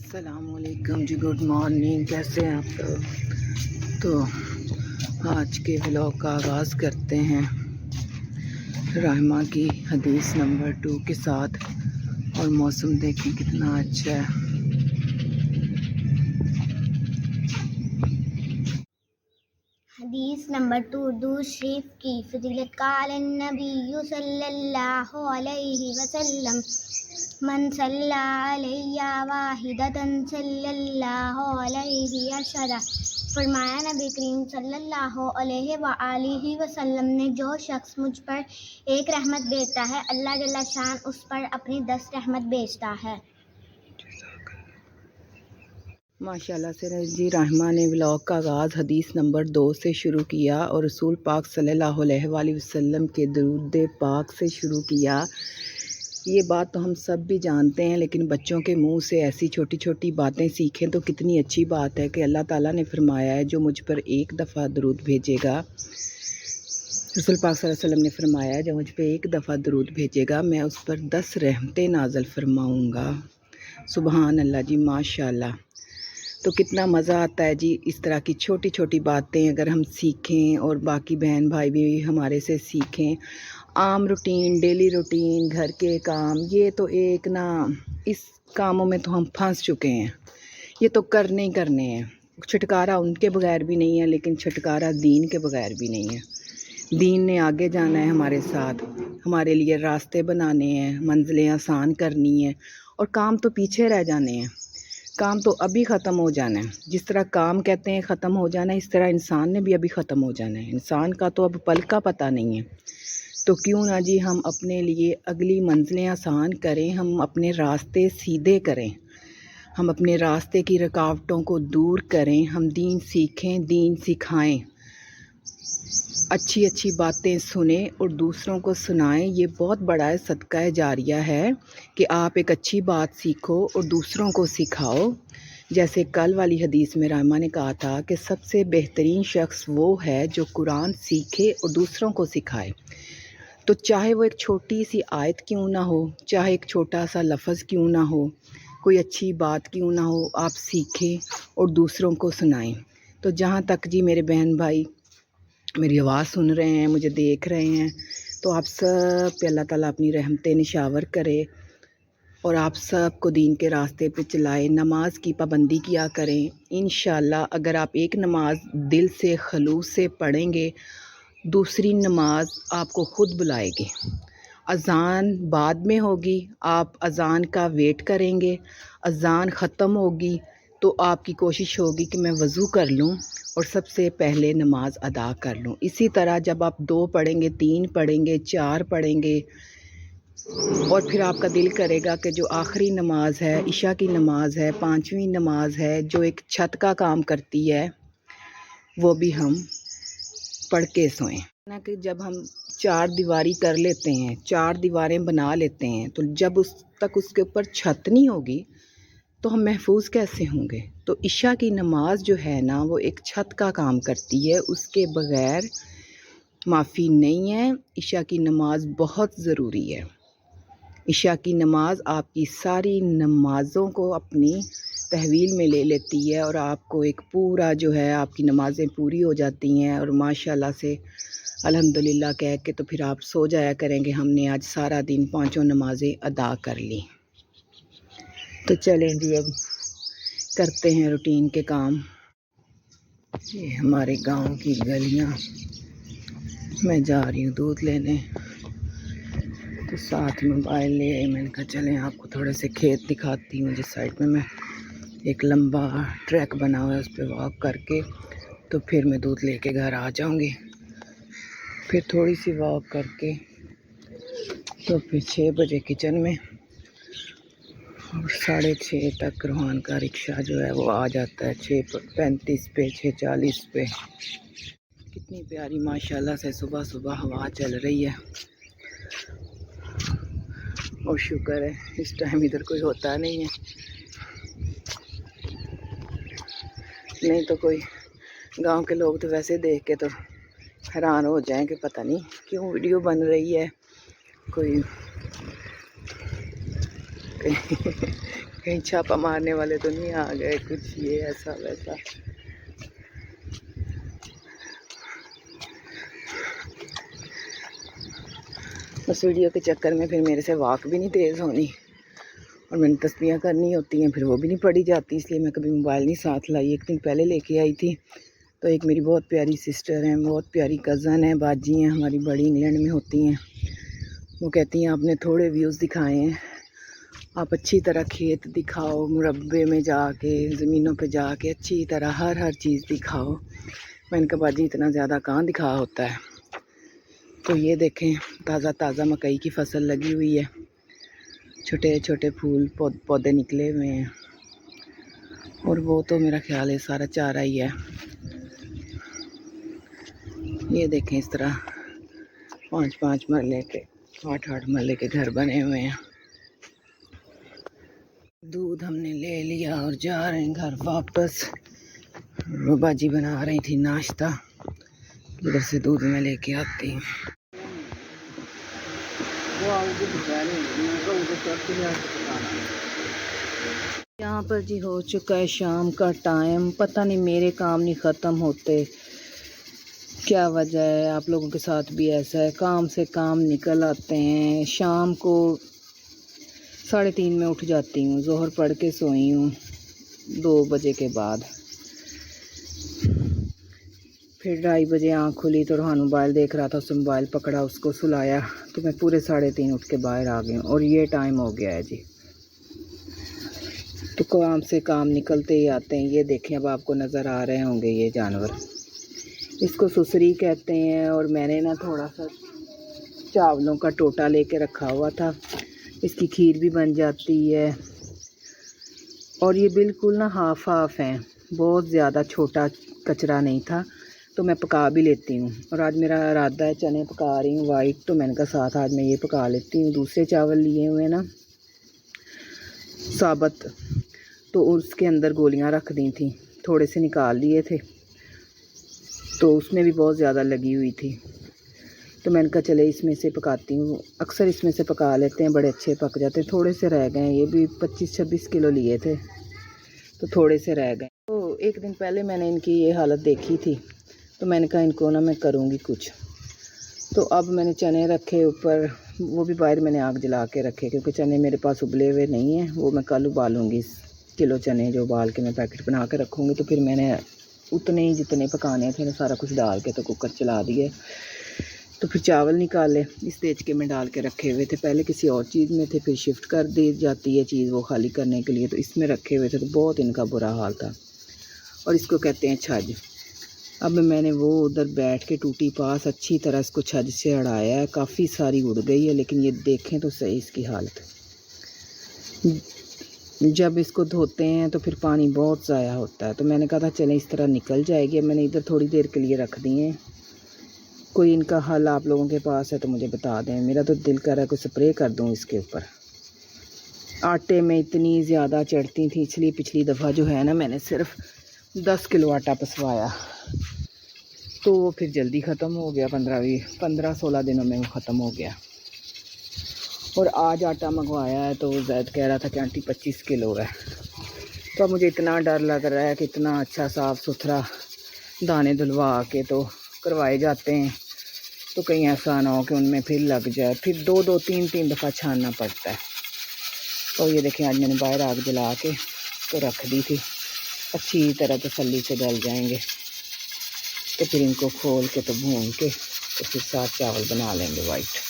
अस्सलामुअलैकुम जी, good morning. कैसे हैं आप लोग? तो आज के व्लॉग का आगाज़ करते हैं रहमा की हदीस नंबर 2 के साथ। और मौसम देखें कितना अच्छा है। हदीस नंबर 2 दुरूद शरीफ की फजीलत। क़ाल नबी सल्लल्लाहु अलैहि वसल्लम मन सल्ला अलैया वाहिदतन सल्लल्लाहु अलैहि अशरा। फरमाया नबी करीम सल्लल्लाहु अलैहि वालिहि वसल्लम ने, जो शख्स मुझ पर एक रहमत भेजता है, अल्लाह जल्ला शान उस पर अपनी 10 रहमत भेजता है। माशाल्लाह से जी, रहमा ने व्लॉग का आगाज़ हदीस नंबर 2 से शुरू किया और रसूल पाक सल्लल्लाहु अलैहि वसल्लम के दरूद पाक से शुरू किया। ये बात तो हम सब भी जानते हैं, लेकिन बच्चों के मुंह से ऐसी छोटी छोटी बातें सीखें तो कितनी अच्छी बात है कि अल्लाह ताला ने फरमाया है, जो मुझ पर एक दफ़ा दरूद भेजेगा, रसूल पाक सल्लल्लाहु अलैहि वसल्लम ने फरमाया है, जो मुझ पर एक दफ़ा दरूद भेजेगा मैं उस पर 10 रहमतें नाज़िल फरमाऊँगा। सुबहान अल्लाह जी, माशाल्लाह। तो कितना मज़ा आता है जी, इस तरह की छोटी छोटी बातें अगर हम सीखें और बाकी बहन भाई भी हमारे से सीखें। आम रूटीन, डेली रूटीन, घर के काम, ये तो एक ना, इस कामों में तो हम फंस चुके हैं। ये तो करने ही करने हैं। छुटकारा उनके बगैर भी नहीं है, लेकिन छुटकारा दीन के बगैर भी नहीं है। दीन ने आगे जाना है हमारे साथ, हमारे लिए रास्ते बनाने हैं, मंजिलें आसान करनी है, और काम तो पीछे रह जाने हैं। काम तो अभी ख़त्म हो जाना है। जिस तरह काम कहते हैं ख़त्म हो जाना है, इस तरह इंसान ने भी अभी ख़त्म हो जाना है। इंसान का तो अब पल का पता नहीं है। तो क्यों ना जी हम अपने लिए अगली मंजिलें आसान करें, हम अपने रास्ते सीधे करें, हम अपने रास्ते की रुकावटों को दूर करें, हम दीन सीखें, दीन सिखाएं, अच्छी अच्छी बातें सुने और दूसरों को सुनाएं। ये बहुत बड़ा सदका जारिया है कि आप एक अच्छी बात सीखो और दूसरों को सिखाओ। जैसे कल वाली हदीस में रहमा ने कहा था कि सबसे बेहतरीन शख्स वो है जो कुरान सीखे और दूसरों को सिखाए। तो चाहे वो एक छोटी सी आयत क्यों ना हो, चाहे एक छोटा सा लफ्ज़ क्यों ना हो, कोई अच्छी बात क्यों ना हो, आप सीखें और दूसरों को सुनाएं। तो जहाँ तक जी मेरे बहन भाई मेरी आवाज़ सुन रहे हैं, मुझे देख रहे हैं, तो आप सब पे अल्लाह ताला अपनी रहमतें निशावर करे और आप सब को दीन के रास्ते पे चलाए। नमाज की पाबंदी किया करें। इंशाअल्लाह अगर आप एक नमाज दिल से खलूस से पढ़ेंगे, दूसरी नमाज आपको ख़ुद बुलाएगी। अज़ान बाद में होगी, आप अज़ान का वेट करेंगे। अज़ान ख़त्म होगी तो आपकी कोशिश होगी कि मैं वज़ू कर लूँ और सबसे पहले नमाज अदा कर लूँ। इसी तरह जब आप 2 पढ़ेंगे, 3 पढ़ेंगे, 4 पढ़ेंगे, और फिर आपका दिल करेगा कि जो आखिरी नमाज है, इशा की नमाज है, 5वीं नमाज है, जो एक छत का काम करती है, वो भी हम पढ़ के सोएं। ना कि जब हम 4 दीवारी कर लेते हैं, 4 दीवारें बना लेते हैं, तो जब उस तक उसके ऊपर छत नहीं होगी तो हम महफूज कैसे होंगे। तो इशा की नमाज जो है ना, वो एक छत का काम करती है, उसके बगैर माफ़ी नहीं है। इशा की नमाज बहुत ज़रूरी है। इशा की नमाज आपकी सारी नमाज़ों को अपनी तहवील में ले लेती है और आपको एक पूरा जो है, आपकी नमाज़ें पूरी हो जाती हैं। और माशाल्लाह से अल्हम्दुलिल्लाह कह के तो फिर आप सो जाया करेंगे, हमने आज सारा दिन 5 नमाज़ें अदा कर ली। तो चलें जी, अब करते हैं रूटीन के काम। ये हमारे गांव की गलियां, मैं जा रही हूँ दूध लेने, तो साथ में मोबाइल ले आई। मैंने कहा चलें आपको थोड़े से खेत दिखाती हूँ, जिस साइड में मैं एक लंबा ट्रैक बना हुआ है, उस पर वॉक करके तो फिर मैं दूध लेके घर आ जाऊँगी। फिर थोड़ी सी वॉक करके तो फिर 6 बजे किचन में, और 6:30 तक रोहान का रिक्शा जो है वो आ जाता है 6:35 पे, 6:40 पे। कितनी प्यारी माशाल्लाह से सुबह सुबह हवा चल रही है, और शुक्र है इस टाइम इधर कोई होता नहीं है, नहीं तो कोई गांव के लोग तो वैसे देख के तो हैरान हो जाएं कि पता नहीं क्यों वीडियो बन रही है, कोई कहीं छापा मारने वाले तो नहीं आ गए, कुछ ये ऐसा वैसा। बस वीडियो के चक्कर में फिर मेरे से वॉक भी नहीं तेज़ होनी, और मैंने तस्बीहां करनी होती हैं, फिर वो भी नहीं पढ़ी जाती, इसलिए मैं कभी मोबाइल नहीं साथ लाई। एक दिन पहले लेके आई थी, तो एक मेरी बहुत प्यारी सिस्टर हैं, बहुत प्यारी कज़न है, बाजी हैं हमारी, बड़ी इंग्लैंड में होती हैं। वो कहती हैं आपने थोड़े व्यूज़ दिखाए हैं, आप अच्छी तरह खेत दिखाओ, मुरब्बे में जाके, ज़मीनों पे जाके अच्छी तरह हर चीज़ दिखाओ। मैंने कहा बाजी इतना ज़्यादा कहाँ दिखा होता है। तो ये देखें ताज़ा मकई की फसल लगी हुई है, छोटे छोटे फूल पौधे निकले हुए हैं, और वो तो मेरा ख्याल है सारा चारा ही है। ये देखें इस तरह 5-5 महल्ले के, 8-8 महल्ले के घर बने हुए हैं। दूध हमने ले लिया और जा रहे हैं घर वापस। बाजी बना रही थी नाश्ता, इधर से दूध में लेके आती हूँ। यहाँ पर जी हो चुका है शाम का टाइम। पता नहीं मेरे काम नहीं ख़त्म होते, क्या वजह है। आप लोगों के साथ भी ऐसा है, काम से काम निकल आते हैं। शाम को 3:30 में उठ जाती हूँ, ज़ोहर पढ़ के सोई हूँ 2 बजे के बाद। फिर 2:30 बजे आँख खुली तो रोहान मोबाइल देख रहा था, उसने मोबाइल पकड़ा, उसको सुलाया, तो मैं पूरे 3:30 उठ के बाहर आ गई हूँ, और ये टाइम हो गया है जी। तो काम से काम निकलते ही आते हैं। ये देखें, अब आपको नज़र आ रहे होंगे ये जानवर, इसको सुसरी कहते हैं। और मैंने ना थोड़ा सा चावलों का टोटा लेके रखा हुआ था, इसकी खीर भी बन जाती है। और ये बिल्कुल ना हाफ है, बहुत ज़्यादा छोटा कचरा नहीं था, तो मैं पका भी लेती हूँ। और आज मेरा इरादा है चने पका रही हूँ वाइट, तो मैंने कहा साथ आज मैं ये पका लेती हूँ। दूसरे चावल लिए हुए ना साबत, तो उसके अंदर गोलियाँ रख दी थी, थोड़े से निकाल लिए थे, तो उसमें भी बहुत ज़्यादा लगी हुई थी। तो मैंने कहा चले इसमें से पकाती हूँ। अक्सर इसमें से पका लेते हैं, बड़े अच्छे पक जाते हैं। थोड़े से रह गए, ये भी 25-26 किलो लिए थे, तो थोड़े से रह गए। तो एक दिन पहले मैंने इनकी ये हालत देखी थी, तो मैंने कहा इनको ना मैं करूँगी कुछ। तो अब मैंने चने रखे ऊपर, वो भी बाहर मैंने आग जला के रखे, क्योंकि चने मेरे पास उबले हुए नहीं हैं, वो मैं कल उबालूँगी। किलो चने जो उबाल के मैं पैकेट बना के रखूँगी। तो फिर मैंने उतने ही जितने पकाने थे सारा कुछ डाल के तो कुकर चला दिए। तो फिर चावल निकाले, इस देचके में डाल के रखे हुए थे, पहले किसी और चीज़ में थे, फिर शिफ्ट कर दी जाती है चीज़ वो खाली करने के लिए, तो इसमें रखे हुए थे। तो बहुत इनका बुरा हाल था, और इसको कहते हैं छज। अब मैंने वो उधर बैठ के टूटी पास अच्छी तरह इसको छज से अड़ाया है, काफ़ी सारी उड़ गई है, लेकिन ये देखें तो सही इसकी हालत। जब इसको धोते हैं तो फिर पानी बहुत ज़ाया होता है, तो मैंने कहा था चलें इस तरह निकल जाएगी। अब मैंने इधर थोड़ी देर के लिए रख दिए। कोई इनका हल आप लोगों के पास है तो मुझे बता दें, मेरा तो दिल कर रहा है कोई स्प्रे कर दूं इसके ऊपर। आटे में इतनी ज़्यादा चढ़ती थी, इसलिए पिछली दफ़ा जो है ना मैंने सिर्फ 10 किलो आटा पिसवाया, तो वो फिर जल्दी ख़त्म हो गया, 15-16 दिनों में वो ख़त्म हो गया। और आज आटा मंगवाया है तो जैद कह रहा था कि आंटी 25 किलो है। तो अब मुझे इतना डर लग रहा है कि इतना अच्छा साफ़ सुथरा दाने धुलवा के तो करवाए जाते हैं, तो कहीं ऐसा ना हो कि उनमें फिर लग जाए, फिर 2-3 दफ़ा छानना पड़ता है। तो ये देखें, आज मैंने बाहर आग जला के तो रख दी थी, अच्छी तरह तसल्ली से गल जाएंगे। तो फिर इनको खोल के तो भून के तो फिर साथ चावल बना लेंगे वाइट।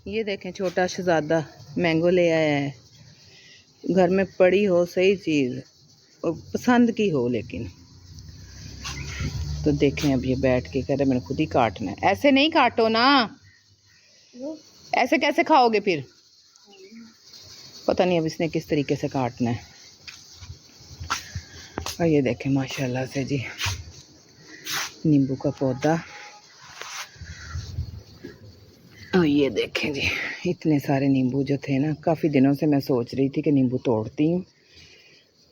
ये देखें, छोटा शहज़ादा मैंगो ले आया है। घर में पड़ी हो सही चीज़ और पसंद की हो, लेकिन तो देखें अब ये बैठ के कह रहे मैंने खुद ही काटना है। ऐसे नहीं काटो ना, ऐसे कैसे खाओगे फिर? पता नहीं अब इसने किस तरीके से काटना है। और ये देखें माशाल्लाह से जी नींबू का पौधा। और ये देखें जी इतने सारे नींबू जो थे ना, काफ़ी दिनों से मैं सोच रही थी कि नींबू तोड़ती हूँ,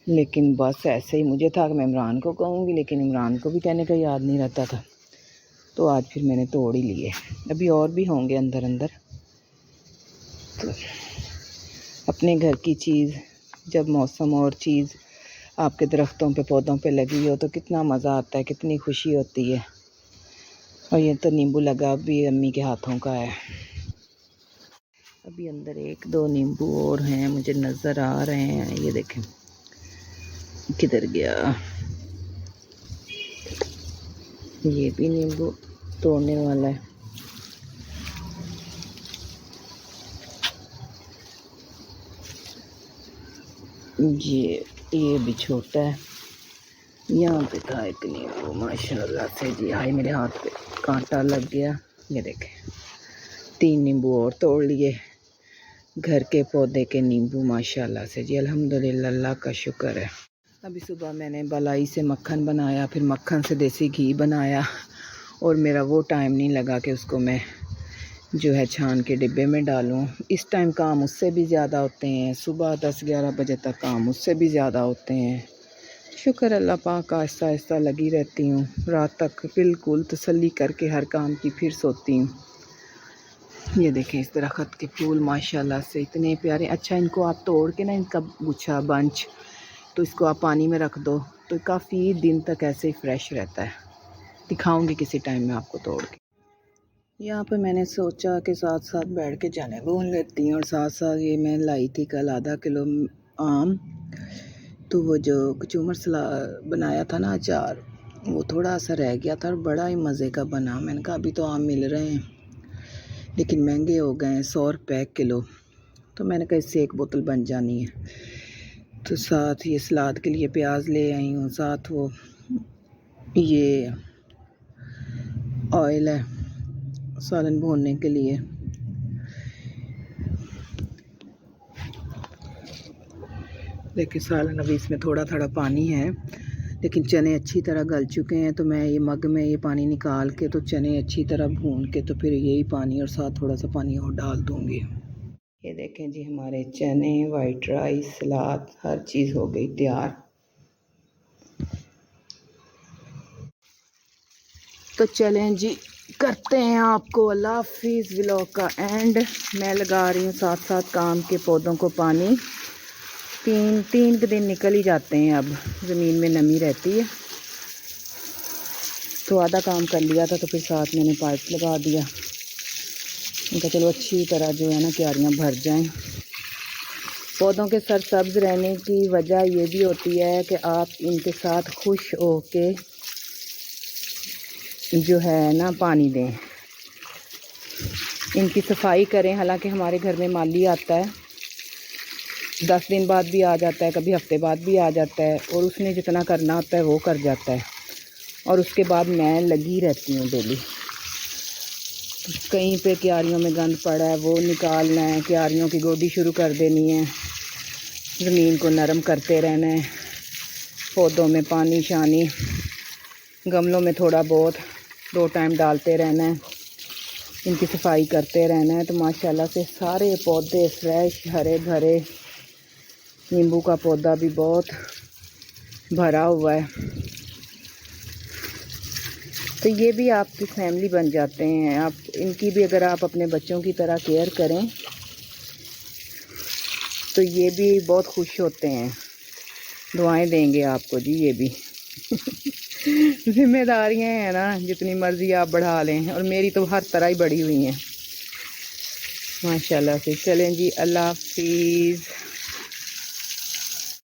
लेकिन बस ऐसे ही मुझे था कि मैं इमरान को कहूँगी, लेकिन इमरान को भी कहने का याद नहीं रहता था। तो आज फिर मैंने तोड़ ही लिए। अभी और भी होंगे अंदर अंदर। तो अपने घर की चीज़ जब मौसम और चीज़ आपके दरख्तों पे पौधों पे लगी हो तो कितना मज़ा आता है, कितनी खुशी होती है। और ये तो नींबू लगा भी अम्मी के हाथों का है। अभी अंदर 1-2 नींबू और हैं, मुझे नज़र आ रहे हैं। ये देखें किधर गया, ये भी नींबू तोड़ने वाला है। ये भी छोटा है। यहाँ पे था एक नींबू माशाल्लाह से जी। हाय मेरे हाथ पे कांटा लग गया। ये देखें 3 नींबू और तोड़ लिए, घर के पौधे के नींबू माशाल्लाह से जी। अल्हम्दुलिल्लाह, अल्लाह का शुक्र है। अभी सुबह मैंने मलाई से मक्खन बनाया, फिर मक्खन से देसी घी बनाया, और मेरा वो टाइम नहीं लगा कि उसको मैं जो है छान के डिब्बे में डालूं। इस टाइम काम उससे भी ज़्यादा होते हैं, सुबह 10-11 बजे तक काम उससे भी ज़्यादा होते हैं। शुक्र अल्लाह पाक का, आहिस्ता आहिस्ता लगी रहती हूँ। रात तक बिल्कुल तसल्ली करके हर काम की फिर सोती हूँ। ये देखें इस दरख्त के फूल माशाल्लाह से इतने प्यारे। अच्छा, इनको आप तोड़ के ना, इनका गुच्छा बंच, तो इसको आप पानी में रख दो तो काफ़ी दिन तक ऐसे ही फ्रेश रहता है। दिखाऊंगी किसी टाइम में आपको तोड़ के। यहाँ पे मैंने सोचा कि साथ साथ बैठ के चने भून लेती हूँ, और साथ साथ ये मैं लाई थी कल आधा किलो आम। तो वो जो कचूमर बनाया था ना अचार, वो थोड़ा सा रह गया था और बड़ा ही मज़े का बना। मैंने कहा अभी तो आम मिल रहे हैं लेकिन महंगे हो गए हैं, 100 रुपये किलो। तो मैंने कहा इससे एक बोतल बन जानी है। तो साथ ये सलाद के लिए प्याज ले आई हूँ, साथ वो ये ऑयल है सालन भूनने के लिए। देखिए सालन अभी इसमें थोड़ा थोड़ा पानी है, लेकिन चने अच्छी तरह गल चुके हैं। तो मैं ये मग में ये पानी निकाल के तो चने अच्छी तरह भून के तो फिर यही पानी और साथ थोड़ा सा पानी और डाल दूँगी। ये देखें जी हमारे चने, वाइट राइस, सलाद, हर चीज़ हो गई तैयार। तो चलें जी, करते हैं आपको अल्लाह हाफिज़ व्लॉग का एंड। मैं लगा रही हूँ साथ साथ काम के पौधों को पानी। तीन के दिन निकल ही जाते हैं, अब ज़मीन में नमी रहती है। तो आधा काम कर लिया था तो फिर साथ मैंने पाइप लगा दिया। उनका चलो अच्छी तरह जो है ना क्यारियाँ भर जाएं। पौधों के सरसब्ज रहने की वजह ये भी होती है कि आप इनके साथ खुश हो के जो है ना पानी दें, इनकी सफाई करें। हालांकि हमारे घर में माली आता है, 10 दिन बाद भी आ जाता है, कभी हफ्ते बाद भी आ जाता है, और उसने जितना करना होता है वो कर जाता है, और उसके बाद मैं लगी रहती हूँ डेली। कहीं पे क्यारियों में गंद पड़ा है वो निकालना है, क्यारियों की गोडी शुरू कर देनी है, ज़मीन को नरम करते रहना है, पौधों में पानी शानी, गमलों में थोड़ा बहुत 2 टाइम डालते रहना है, इनकी सफाई करते रहना है। तो माशाल्लाह से सारे पौधे फ्रेश हरे भरे, नींबू का पौधा भी बहुत भरा हुआ है। तो ये भी आपकी फैमिली बन जाते हैं। आप इनकी भी अगर आप अपने बच्चों की तरह केयर करें तो ये भी बहुत खुश होते हैं, दुआएं देंगे आपको जी। ये भी जिम्मेदारियां हैं ना, जितनी मर्ज़ी आप बढ़ा लें, और मेरी तो हर तरह ही बढ़ी हुई हैं माशाल्लाह से। चलें जी, अल्लाह हाफिज़।